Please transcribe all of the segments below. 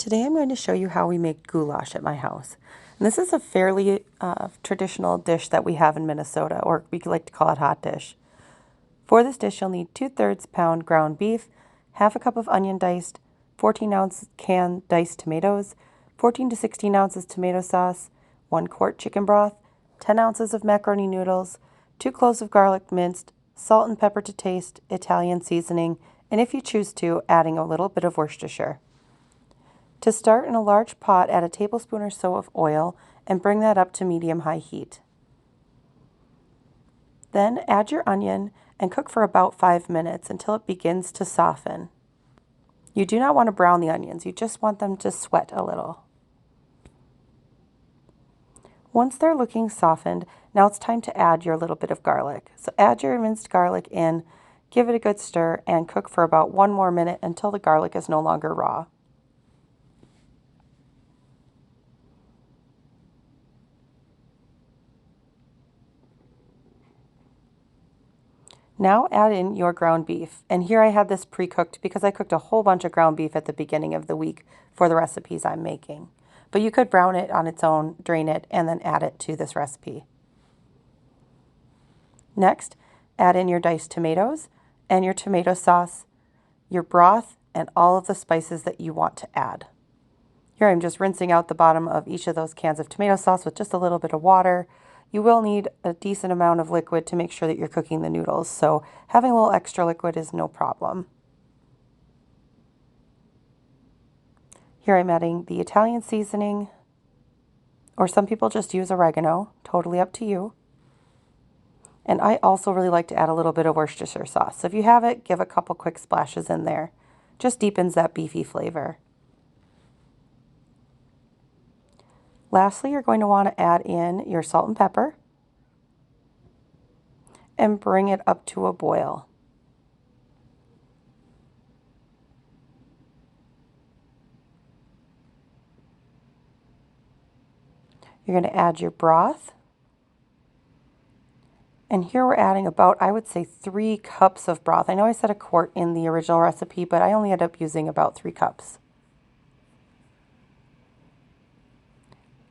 Today I'm going to show you how we make goulash at my house. And this is a fairly traditional dish that we have in Minnesota, or we like to call it hot dish. For this dish you'll need 2/3 pound ground beef, half a cup of onion diced, 14-ounce can diced tomatoes, 14 to 16 ounces tomato sauce, 1 quart chicken broth, 10 ounces of macaroni noodles, 2 cloves of garlic minced, salt and pepper to taste, Italian seasoning, and if you choose to, adding a little bit of Worcestershire. To start, in a large pot, add a tablespoon or so of oil and bring that up to medium-high heat. Then add your onion and cook for about 5 minutes until it begins to soften. You do not want to brown the onions, you just want them to sweat a little. Once they're looking softened, now it's time to add your little bit of garlic. So add your minced garlic in, give it a good stir, and cook for about 1 more minute until the garlic is no longer raw. Now add in your ground beef, and here I had this pre-cooked because I cooked a whole bunch of ground beef at the beginning of the week for the recipes I'm making. But you could brown it on its own, drain it, and then add it to this recipe. Next, add in your diced tomatoes and your tomato sauce, your broth, and all of the spices that you want to add. Here I'm just rinsing out the bottom of each of those cans of tomato sauce with just a little bit of water. You will need a decent amount of liquid to make sure that you're cooking the noodles, so having a little extra liquid is no problem. Here I'm adding the Italian seasoning, or some people just use oregano, totally up to you. And I also really like to add a little bit of Worcestershire sauce. So if you have it, give a couple quick splashes in there. Just deepens that beefy flavor. Lastly, you're going to want to add in your salt and pepper and bring it up to a boil. You're going to add your broth. And here we're adding about, I would say, 3 cups of broth. I know I said a quart in the original recipe, but I only ended up using about 3 cups.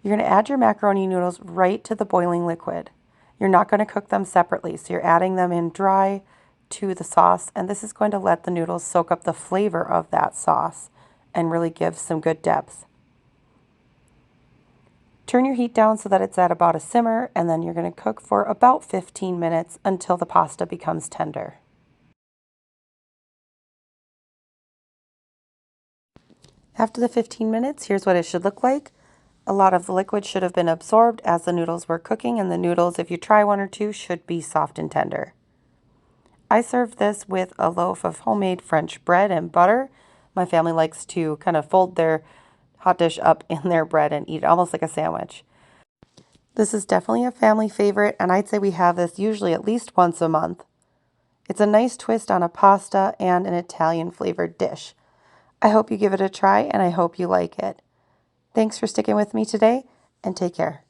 You're going to add your macaroni noodles right to the boiling liquid. You're not going to cook them separately, so you're adding them in dry to the sauce, and this is going to let the noodles soak up the flavor of that sauce and really give some good depth. Turn your heat down so that it's at about a simmer, and then you're going to cook for about 15 minutes until the pasta becomes tender. After the 15 minutes, here's what it should look like. A lot of the liquid should have been absorbed as the noodles were cooking, and the noodles, if you try 1 or 2, should be soft and tender. I served this with a loaf of homemade French bread and butter. My family likes to kind of fold their hot dish up in their bread and eat it almost like a sandwich. This is definitely a family favorite, and I'd say we have this usually at least once a month. It's a nice twist on a pasta and an Italian flavored dish. I hope you give it a try, and I hope you like it. Thanks for sticking with me today, and take care.